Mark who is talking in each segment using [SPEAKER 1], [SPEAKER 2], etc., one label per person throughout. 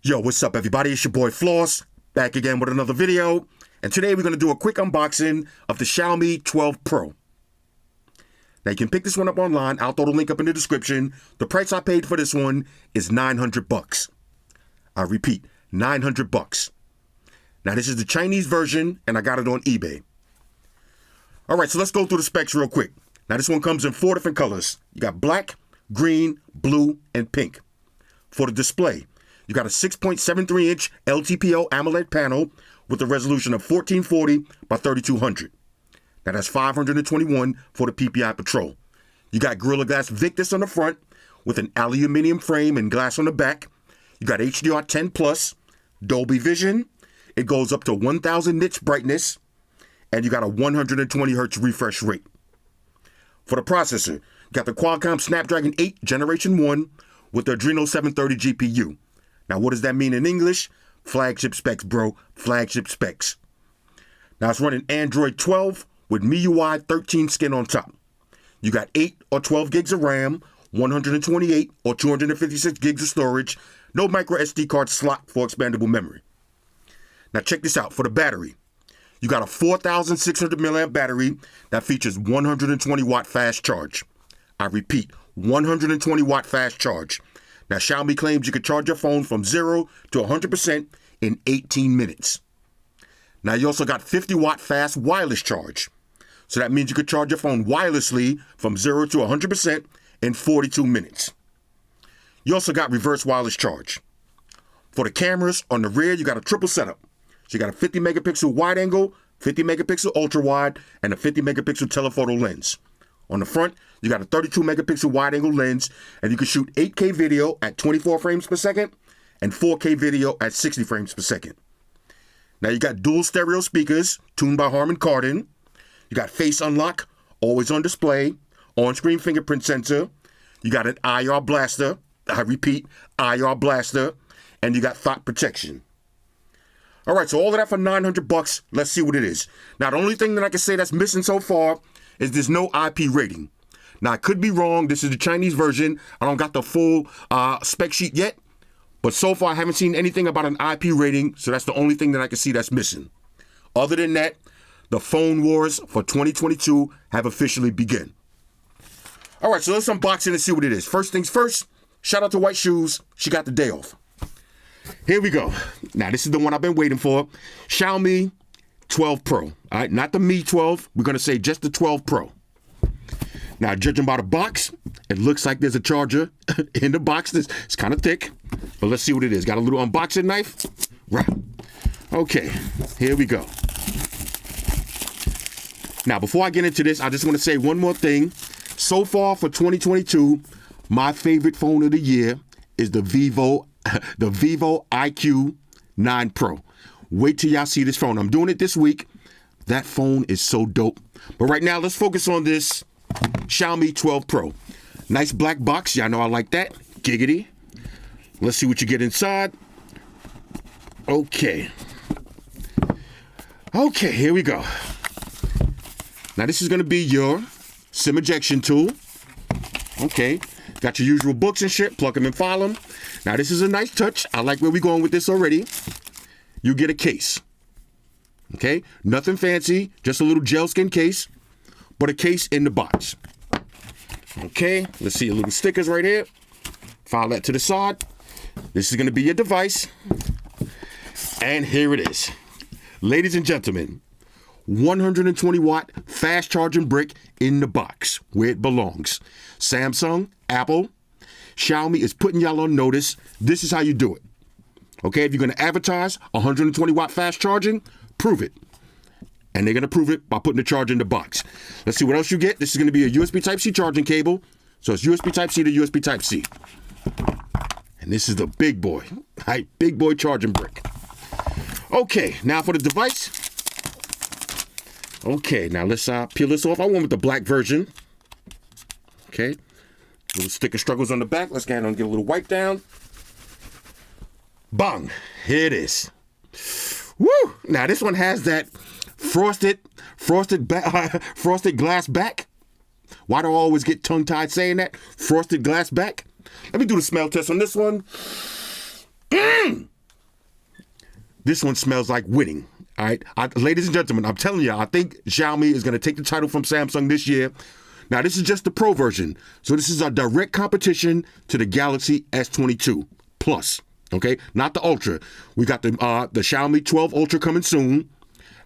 [SPEAKER 1] Yo, what's up everybody? It's your boy Floss, back again with another video. And today we're going to do a quick unboxing of the Xiaomi 12 Pro. Now you can pick this one up online. I'll throw the link up in the description. The price I paid for this one is 900 bucks. I repeat, 900 bucks. Now this is the Chinese version and I got it on eBay. Alright, so let's go through the specs real quick. Now this one comes in 4 different colors. You got black, green, blue, and pink. For the display, you got a 6.73 inch LTPO AMOLED panel with a resolution of 1440 by 3200. Now that's 521 for the PPI Patrol. You got Gorilla Glass Victus on the front with an aluminum frame and glass on the back. You got HDR 10 Plus, Dolby Vision. It goes up to 1000 nits brightness, and you got a 120 hertz refresh rate. For the processor, you got the Qualcomm Snapdragon 8 Generation 1 with the Adreno 730 GPU. Now, what does that mean in English? Flagship specs, bro. Flagship specs. Now, it's running Android 12 with MIUI 13 skin on top. You got 8 or 12 gigs of RAM, 128 or 256 gigs of storage, no micro SD card slot for expandable memory. Now, check this out. For the battery, you got a 4,600 milliamp battery that features 120 watt fast charge. I repeat, 120 watt fast charge. Now, Xiaomi claims you can charge your phone from 0 to 100% in 18 minutes. Now, you also got 50 watt fast wireless charge. So that means you could charge your phone wirelessly from 0 to 100% in 42 minutes. You also got reverse wireless charge. For the cameras, on the rear, you got a triple setup. So you got a 50 megapixel wide angle, 50 megapixel ultra wide, and a 50 megapixel telephoto lens. On the front, you got a 32 megapixel wide angle lens, and you can shoot 8K video at 24 frames per second and 4K video at 60 frames per second. Now you got dual stereo speakers tuned by Harman Kardon. You got face unlock, always on display, on-screen fingerprint sensor. You got an IR blaster, I repeat, IR blaster, and you got thought protection. All right, so all of that for 900 bucks. Let's see what it is. Now, the only thing that I can say that's missing so far is there's no IP rating. Now, I could be wrong. This is the Chinese version. I don't got the full spec sheet yet. But so far, I haven't seen anything about an IP rating. So that's the only thing that I can see that's missing. Other than that, the phone wars for 2022 have officially begun. All right, so let's unbox it and see what it is. First things first, shout out to White Shoes. She got the day off. Here we go. Now, this is the one I've been waiting for. Xiaomi 12 Pro. All right, not the Mi 12. We're going to say just the 12 Pro. Now, judging by the box, it looks like there's a charger in the box. It's kind of thick, but let's see what it is. Got a little unboxing knife. Right. Okay, here we go. Now, before I get into this, I just want to say one more thing. So far for 2022, my favorite phone of the year is the Vivo IQ 9 Pro. Wait till y'all see this phone. I'm doing it this week. That phone is so dope. But right now, let's focus on this Xiaomi 12 Pro. Nice black box. Y'all know I like that. Giggity. Let's see what you get inside. Okay. Okay, here we go. Now, this is going to be your SIM ejection tool. Okay. Got your usual books and shit. Plug them and file them. Now, this is a nice touch. I like where we're going with this already. You get a case. Okay? Nothing fancy. Just a little gel skin case. But a case in the box. Okay? Let's see your little stickers right here. File that to the side. This is going to be your device. And here it is. Ladies and gentlemen, 120 watt fast charging brick in the box where it belongs. Samsung, Apple, Xiaomi is putting y'all on notice. This is how you do it. Okay, if you're going to advertise 120 watt fast charging, prove it. And they're going to prove it by putting the charger in the box. Let's see what else you get. This is going to be a USB Type-C charging cable. So it's USB Type-C to USB Type-C. And this is the big boy. Right, big boy charging brick. Okay, now for the device. Okay, now let's peel this off. I went with the black version. Okay. Little sticker struggles on the back. Let's go ahead and get a little wipe down. Bang. Here it is. Woo! Now this one has that frosted glass back. Why do I always get tongue-tied saying that? Frosted glass back. Let me do the smell test on this one. This one smells like winning. All right, ladies and gentlemen, I'm telling you, I think Xiaomi is going to take the title from Samsung this year. Now, this is just the Pro version. So this is a direct competition to the Galaxy S22 Plus, okay? Not the Ultra. We got the Xiaomi 12 Ultra coming soon,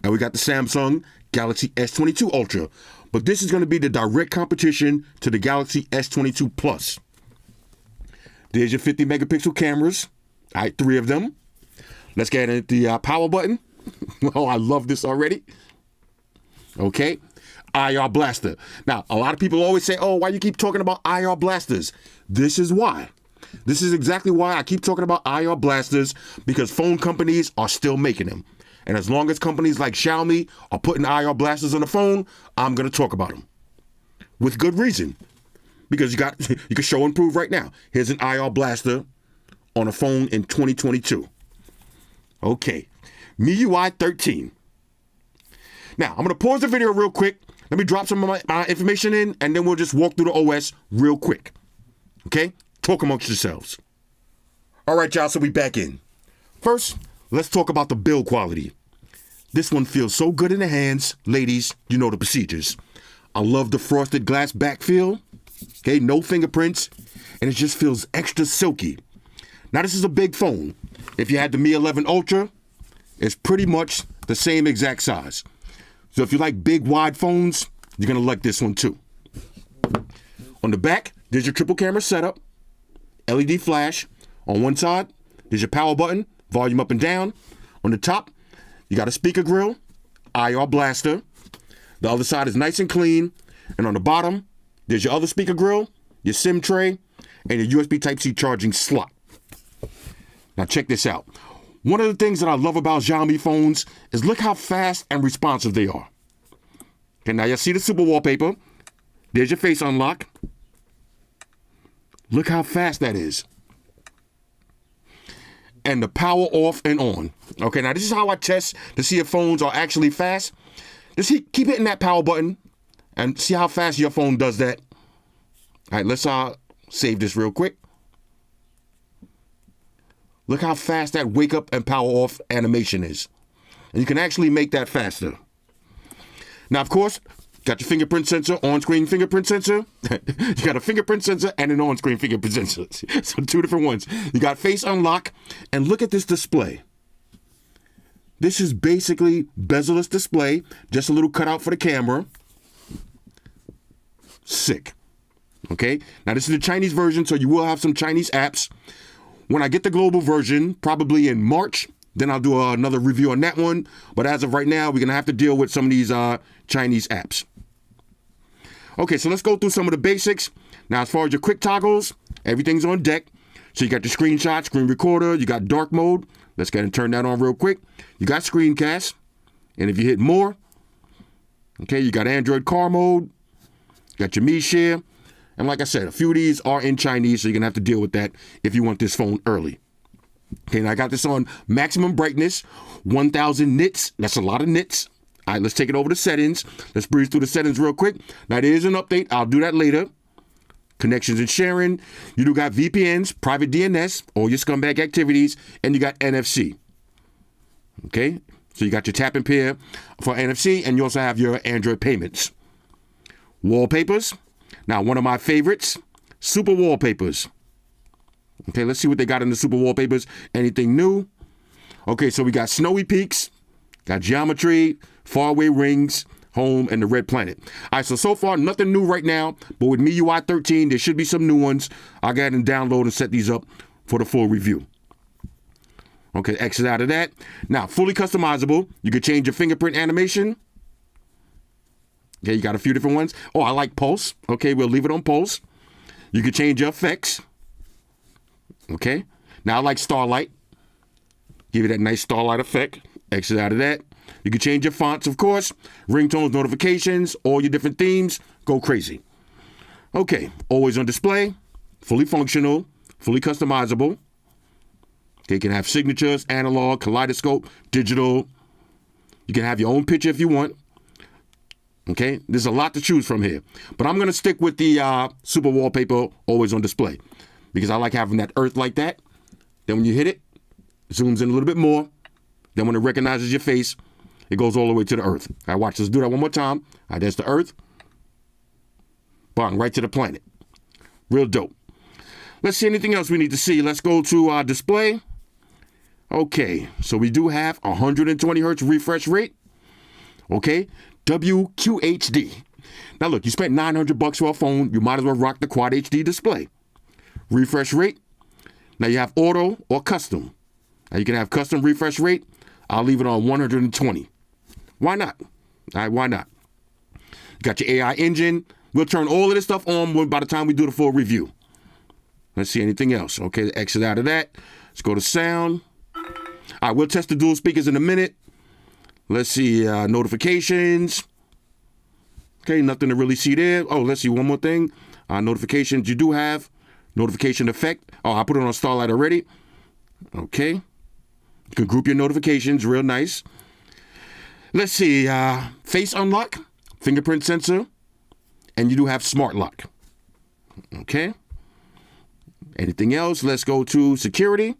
[SPEAKER 1] and we got the Samsung Galaxy S22 Ultra. But this is going to be the direct competition to the Galaxy S22 Plus. There's your 50 megapixel cameras. All right, 3 of them. Let's get into the power button. Oh, I love this already. Okay. IR blaster. Now, a lot of people always say, oh, why you keep talking about IR blasters? This is why. This is exactly why I keep talking about IR blasters, because phone companies are still making them. And as long as companies like Xiaomi are putting IR blasters on the phone, I'm going to talk about them. With good reason. Because you can show and prove right now. Here's an IR blaster on a phone in 2022. Okay. MIUI 13. Now, I'm going to pause the video real quick. Let me drop some of my information in, and then we'll just walk through the OS real quick. Okay? Talk amongst yourselves. All right, y'all, so we back in. First, let's talk about the build quality. This one feels so good in the hands. Ladies, you know the procedures. I love the frosted glass back feel. Okay, no fingerprints, and it just feels extra silky. Now, this is a big phone. If you had the Mi 11 Ultra, it's pretty much the same exact size. So if you like big, wide phones, you're going to like this one too. On the back, there's your triple camera setup, LED flash. On one side, there's your power button, volume up and down. On the top, you got a speaker grill, IR blaster. The other side is nice and clean. And on the bottom, there's your other speaker grill, your SIM tray, and your USB Type-C charging slot. Now check this out. One of the things that I love about Xiaomi phones is look how fast and responsive they are. Okay, now you see the super wallpaper. There's your face unlock. Look how fast that is. And the power off and on. Okay, now this is how I test to see if phones are actually fast. Just keep hitting that power button and see how fast your phone does that. All right, let's save this real quick. Look how fast that wake up and power off animation is. And you can actually make that faster. Now, of course, got your fingerprint sensor, on-screen fingerprint sensor. You got a fingerprint sensor and an on-screen fingerprint sensor. So 2 different ones. You got face unlock. And look at this display. This is basically bezel-less display. Just a little cutout for the camera. Sick. Okay. Now, this is the Chinese version, so you will have some Chinese apps. When I get the global version, probably in March, then I'll do another review on that one. But as of right now, we're going to have to deal with some of these Chinese apps. Okay, so let's go through some of the basics. Now, as far as your quick toggles, everything's on deck. So you got your screenshot, screen recorder, you got dark mode. Let's go ahead and turn that on real quick. You got screencast. And if you hit more, okay, you got Android car mode, you got your Mi Share. And like I said, a few of these are in Chinese, so you're going to have to deal with that if you want this phone early. Okay, now I got this on maximum brightness, 1000 nits. That's a lot of nits. All right, let's take it over to settings. Let's breeze through the settings real quick. Now, there is an update. I'll do that later. Connections and sharing. You do got VPNs, private DNS, all your scumbag activities, and you got NFC. Okay, so you got your tap and pair for NFC, and you also have your Android payments. Wallpapers. Now, one of my favorites, super wallpapers. Okay, let's see what they got in the super wallpapers. Anything new? Okay, so we got snowy peaks, got geometry, faraway rings, home, and the red planet. All right, so far, nothing new right now, but with MIUI 13, there should be some new ones. I'll go ahead and download and set these up for the full review. Okay, exit out of that. Now, fully customizable. You can change your fingerprint animation. Okay, you got a few different ones. Oh, I like Pulse. Okay, we'll leave it on Pulse. You can change your effects. Okay, now I like Starlight. Give you that nice Starlight effect. Exit out of that. You can change your fonts, of course. Ringtones, notifications, all your different themes. Go crazy. Okay, always on display. Fully functional. Fully customizable. Okay, you can have signatures, analog, kaleidoscope, digital. You can have your own picture if you want. Okay, there's a lot to choose from here. But I'm going to stick with the super wallpaper always on display because I like having that earth like that. Then when you hit it, zooms in a little bit more. Then when it recognizes your face, it goes all the way to the earth. All right, watch. Let's do that one more time. All right, there's the earth. Bang, right to the planet. Real dope. Let's see anything else we need to see. Let's go to our display. Okay, so we do have 120 hertz refresh rate. Okay, WQHD. Now look, you spent $900 for a phone. You might as well rock the Quad HD display. Refresh rate. Now you have auto or custom. Now you can have custom refresh rate. I'll leave it on 120. Why not? All right, why not? You got your AI engine. We'll turn all of this stuff on by the time we do the full review. Let's see anything else. Okay, exit out of that. Let's go to sound. All right, we'll test the dual speakers in a minute. Let's see notifications. Okay, nothing to really see there. Oh, let's see one more thing. Notifications, you do have notification effect. Oh, I put it on Starlight already. Okay. You can group your notifications, real nice. Let's see, face unlock, fingerprint sensor, and you do have smart lock. Okay. Anything else? Let's go to security.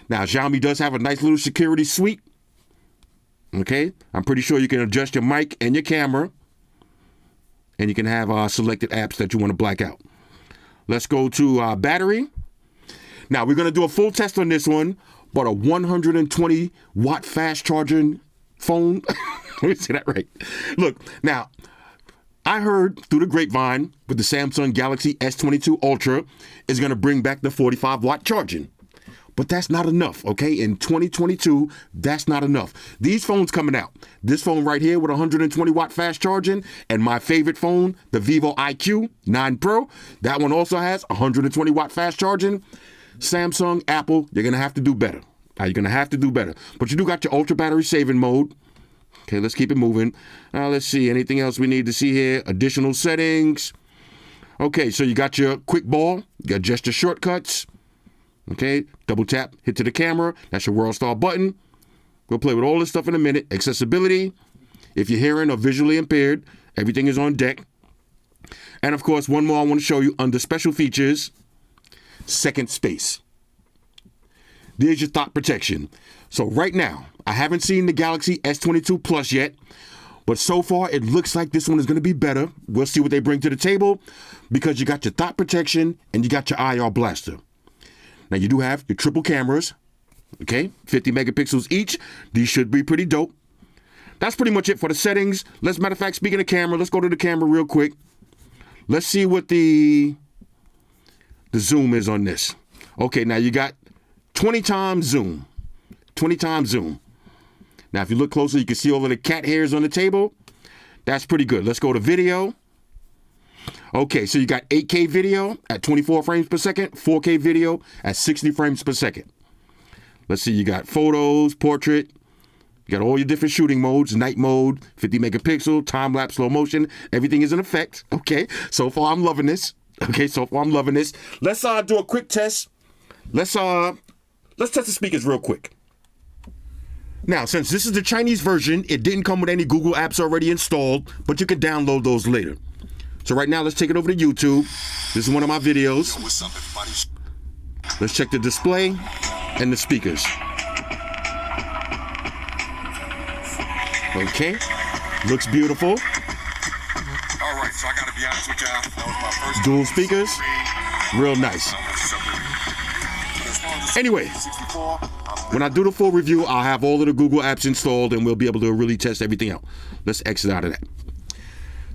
[SPEAKER 1] Now, Xiaomi does have a nice little security suite. Okay. I'm pretty sure you can adjust your mic and your camera. And you can have selected apps that you want to black out. Let's go to battery. Now, we're going to do a full test on this one, but a 120 watt fast charging phone. Let me say that right. Look, now, I heard through the grapevine with the Samsung Galaxy S22 Ultra is going to bring back the 45 watt charging. But that's not enough, okay? In 2022, that's not enough. These phones coming out. This phone right here with 120 watt fast charging, and my favorite phone, the Vivo IQ 9 Pro, that one also has 120 watt fast charging. Samsung, Apple, you're going to have to do better. You're going to have to do better. But you do got your ultra battery saving mode. Okay, let's keep it moving. Let's see, anything else we need to see here? Additional settings. Okay, so you got your quick ball, you got gesture shortcuts. Okay, double tap, hit to the camera. That's your World Star button. We'll play with all this stuff in a minute. Accessibility. If you're hearing or visually impaired, everything is on deck. And of course, one more I want to show you under special features, second space. There's your thought protection. So right now, I haven't seen the Galaxy S22 Plus yet, but so far it looks like this one is going to be better. We'll see what they bring to the table because you got your thought protection and you got your IR blaster. Now, you do have your triple cameras, okay, 50 megapixels each. These should be pretty dope. That's pretty much it for the settings. Matter of fact, speaking of camera, let's go to the camera real quick. Let's see what the zoom is on this. Okay, now you got 20 times zoom. 20 times zoom. Now, if you look closer, you can see all of the cat hairs on the table. That's pretty good. Let's go to video. Okay, so you got 8K video at 24 frames per second, 4K video at 60 frames per second. Let's see, you got photos, portrait, you got all your different shooting modes, night mode, 50 megapixel, time-lapse, slow motion, everything is in effect. Okay, so far I'm loving this. Okay, so far I'm loving this. Let's do a quick test. Let's test the speakers real quick. Now, since this is the Chinese version, it didn't come with any Google apps already installed, but you can download those later. So right now, let's take it over to YouTube. This is one of my videos. Yo, what's up, everybody? Let's check the display and the speakers. Okay, looks beautiful.
[SPEAKER 2] All right, so I gotta be honest with y'all. That was my first
[SPEAKER 1] dual speakers, real nice. Anyway, when I do the full review, I'll have all of the Google apps installed and we'll be able to really test everything out. Let's exit out of that.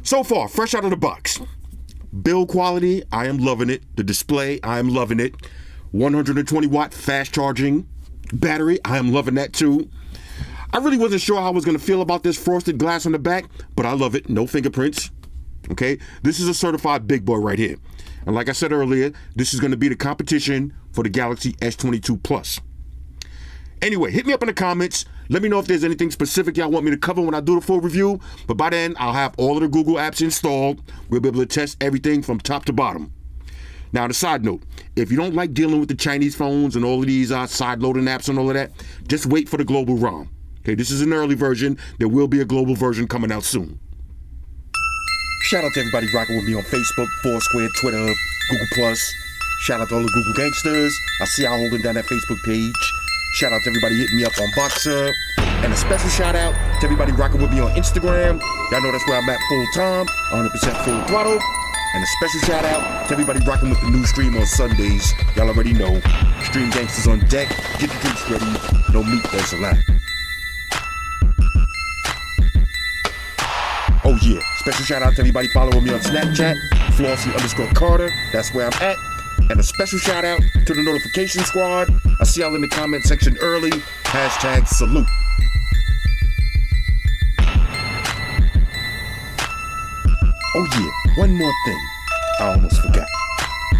[SPEAKER 1] So far, fresh out of the box. Build quality, I am loving it. The display, I am loving it. 120 watt fast charging battery, I am loving that too. I really wasn't sure how I was going to feel about this frosted glass on the back, but I love it. No fingerprints. Okay, this is a certified big boy right here. And like I said earlier, this is going to be the competition for the Galaxy S22 Plus. Anyway, hit me up in the comments. Let me know if there's anything specific y'all want me to cover when I do the full review. But by then, I'll have all of the Google apps installed. We'll be able to test everything from top to bottom. Now, on a side note, if you don't like dealing with the Chinese phones and all of these side-loading apps and all of that, just wait for the global ROM. Okay, this is an early version. There will be a global version coming out soon. Shout out to everybody rocking with me on Facebook, Foursquare, Twitter, Google+. Shout out to all the Google gangsters. I see y'all holding down that Facebook page. Shout out to everybody hitting me up on Boxer. And a special shout out to everybody rocking with me on Instagram. Y'all know that's where I'm at full time, 100% full throttle. And a special shout out to everybody rocking with the new stream on Sundays. Y'all already know. Stream gangsters on deck. Get your drinks ready. No meat, there's a lot. Oh yeah, special shout out to everybody following me on Snapchat, Flossy_Carter, that's where I'm at. And a special shout out to the notification squad. I see y'all in the comment section early. Hashtag salute. Oh yeah, one more thing. I almost forgot.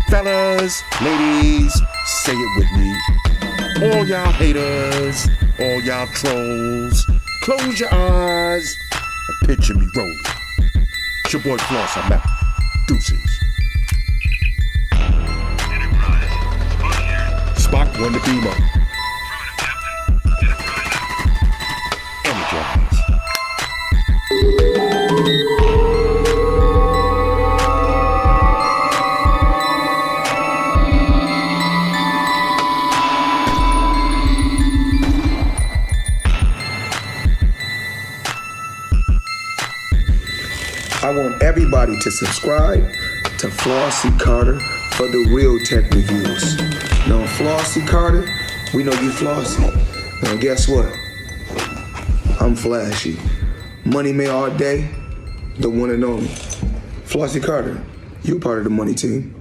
[SPEAKER 1] Fellas, ladies, say it with me. All y'all haters, all y'all trolls, close your eyes and picture me rolling. It's your boy Floss, I'm out. Deuces. Spock won the beam up. Energize.
[SPEAKER 3] I want everybody to subscribe to Flossy Carter for the real tech reviews. Now, Flossy Carter, we know you flossy. Now, guess what? I'm flashy. Money made all day, the one and only. Flossy Carter, you part of the money team.